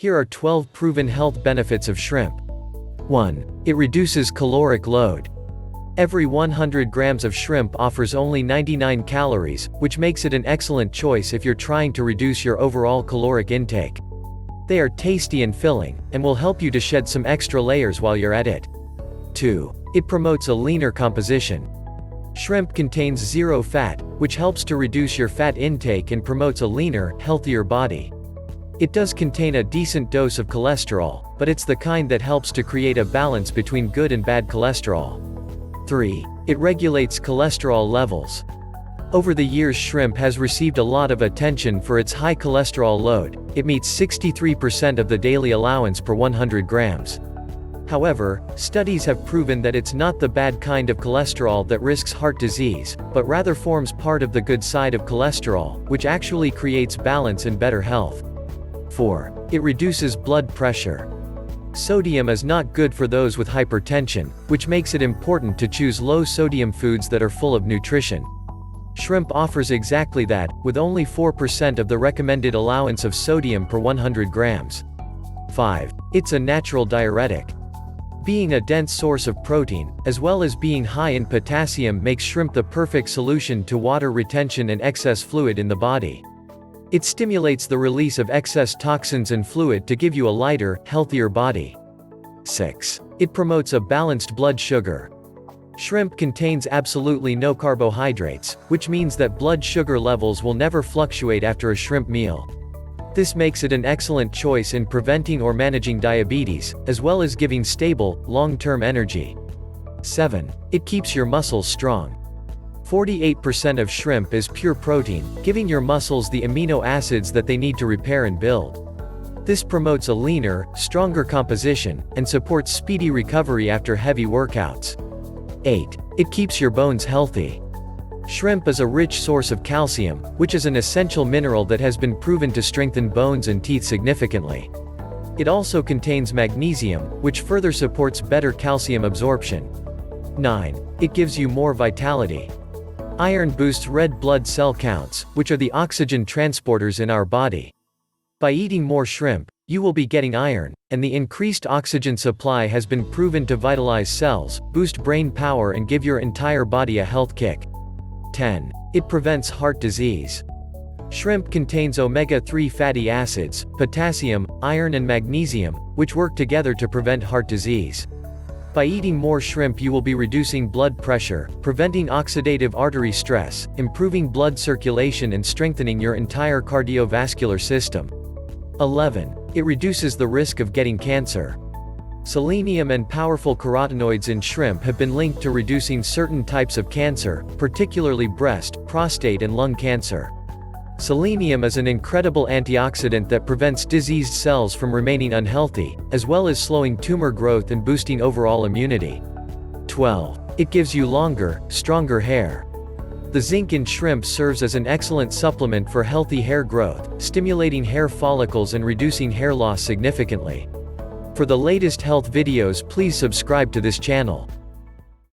Here are 12 proven health benefits of shrimp. 1. It reduces caloric load. Every 100 grams of shrimp offers only 99 calories, which makes it an excellent choice if you're trying to reduce your overall caloric intake. They are tasty and filling, and will help you to shed some extra layers while you're at it. 2. It promotes a leaner composition. Shrimp contains zero fat, which helps to reduce your fat intake and promotes a leaner, healthier body. It does contain a decent dose of cholesterol, but it's the kind that helps to create a balance between good and bad cholesterol. 3. It regulates cholesterol levels. Over the years, shrimp has received a lot of attention for its high cholesterol load. It meets 63% of the daily allowance per 100 grams. However, studies have proven that it's not the bad kind of cholesterol that risks heart disease, but rather forms part of the good side of cholesterol, which actually creates balance and better health. 4. It reduces blood pressure. Sodium is not good for those with hypertension, which makes it important to choose low-sodium foods that are full of nutrition. Shrimp offers exactly that, with only 4% of the recommended allowance of sodium per 100 grams. 5. It's a natural diuretic. Being a dense source of protein, as well as being high in potassium, makes shrimp the perfect solution to water retention and excess fluid in the body. It stimulates the release of excess toxins and fluid to give you a lighter, healthier body. 6. It promotes a balanced blood sugar. Shrimp contains absolutely no carbohydrates, which means that blood sugar levels will never fluctuate after a shrimp meal. This makes it an excellent choice in preventing or managing diabetes, as well as giving stable, long-term energy. 7. It keeps your muscles strong. 48% of shrimp is pure protein, giving your muscles the amino acids that they need to repair and build. This promotes a leaner, stronger composition, and supports speedy recovery after heavy workouts. 8. It keeps your bones healthy. Shrimp is a rich source of calcium, which is an essential mineral that has been proven to strengthen bones and teeth significantly. It also contains magnesium, which further supports better calcium absorption. 9. It gives you more vitality. Iron boosts red blood cell counts, which are the oxygen transporters in our body. By eating more shrimp, you will be getting iron, and the increased oxygen supply has been proven to vitalize cells, boost brain power, and give your entire body a health kick. 10. It prevents heart disease. Shrimp contains omega-3 fatty acids, potassium, iron and magnesium, which work together to prevent heart disease. By eating more shrimp, you will be reducing blood pressure, preventing oxidative artery stress, improving blood circulation and strengthening your entire cardiovascular system. 11. It reduces the risk of getting cancer. Selenium and powerful carotenoids in shrimp have been linked to reducing certain types of cancer, particularly breast, prostate and lung cancer. Selenium is an incredible antioxidant that prevents diseased cells from remaining unhealthy, as well as slowing tumor growth and boosting overall immunity. 12. It gives you longer, stronger hair. The zinc in shrimp serves as an excellent supplement for healthy hair growth, stimulating hair follicles and reducing hair loss significantly. For the latest health videos, please subscribe to this channel.